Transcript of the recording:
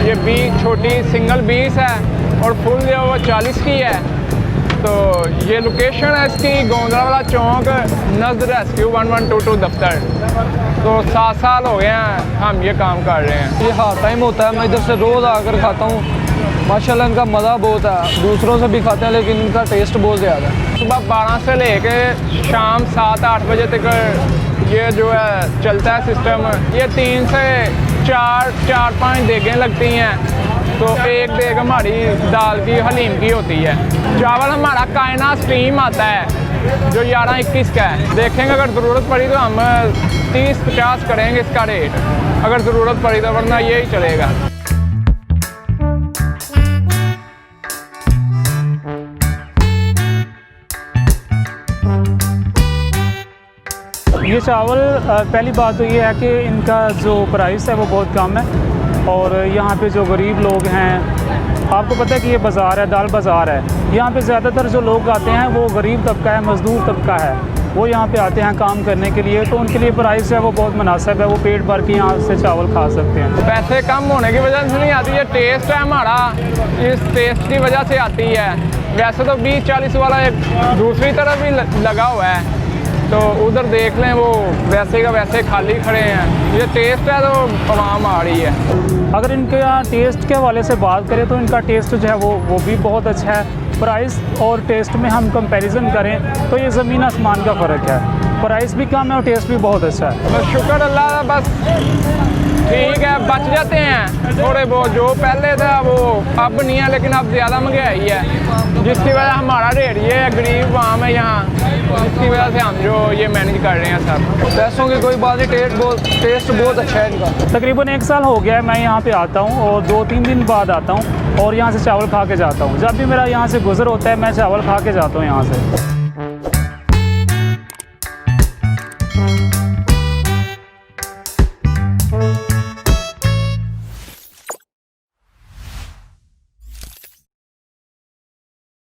ये 20 छोटी सिंगल 20 है और फुल जो वो 40 की है। तो ये लोकेशन है इसकी गोंदला वाला चौक, नज़र रेस्क्यू 1122 दफ्तर। तो 7 साल हो गए हैं हम ये काम कर रहे हैं। ये हाफ टाइम होता है, मैं इधर से रोज़ आकर खाता हूँ। माशाल्लाह इनका मज़ा बहुत है, दूसरों से भी खाते हैं लेकिन इनका टेस्ट बहुत ज़्यादा है। सुबह 12 से लेके शाम 7-8 बजे तक ये जो है चलता है सिस्टम। ये 3 से 4-5 देगें लगती हैं। तो एक देग हमारी दाल की हलीम की होती है। चावल हमारा कायना स्टीम आता है जो 11-21 का है। देखेंगे अगर ज़रूरत पड़ी तो हम 30-50 करेंगे इसका रेट, अगर ज़रूरत पड़ी तो, वरना यही चलेगा। ये चावल पहली बात तो ये है कि इनका जो प्राइस है वो बहुत कम है। और यहाँ पे जो गरीब लोग हैं, आपको पता है कि ये बाज़ार है, दाल बाज़ार है। यहाँ पे ज़्यादातर जो लोग आते हैं वो गरीब तबका है, मज़दूर तबका है। वो यहाँ पे आते हैं काम करने के लिए, तो उनके लिए प्राइस है वो बहुत मुनासिब है। वो पेट भर के यहाँ से चावल खा सकते हैं। पैसे कम होने की वजह से नहीं आती, ये टेस्ट है हमारा, इस टेस्ट की वजह से आती है। वैसे तो 20-40 वाला एक दूसरी तरफ भी लगा हुआ है, तो उधर देख लें वो वैसे का वैसे खाली खड़े हैं। ये टेस्ट है तो आवाम आ रही है। अगर इनके यहाँ टेस्ट के हवाले से बात करें तो इनका टेस्ट जो है वो भी बहुत अच्छा है। प्राइस और टेस्ट में हम कंपैरिजन करें तो ये ज़मीन आसमान का फ़र्क है। प्राइस भी कम है और टेस्ट भी बहुत अच्छा है। बस शुक्र अल्लाह, बस ठीक है, बच जाते हैं थोड़े बहुत। जो पहले था वो अब नहीं है, लेकिन अब ज़्यादा महंगाई है, जिसकी वजह हमारा रेट ये है, गरीब आम है यहाँ, जिसकी वजह से हम जो ये मैनेज कर रहे हैं सब। पैसों की कोई बात नहीं, टेस्ट बहुत अच्छा है इनका। तकरीबन 1 साल हो गया है मैं यहाँ पे आता हूँ और 2-3 दिन बाद आता हूँ और यहाँ से चावल खा के जाता हूँ। जब भी मेरा यहाँ से गुज़र होता है मैं चावल खा के जाता हूँ यहाँ से।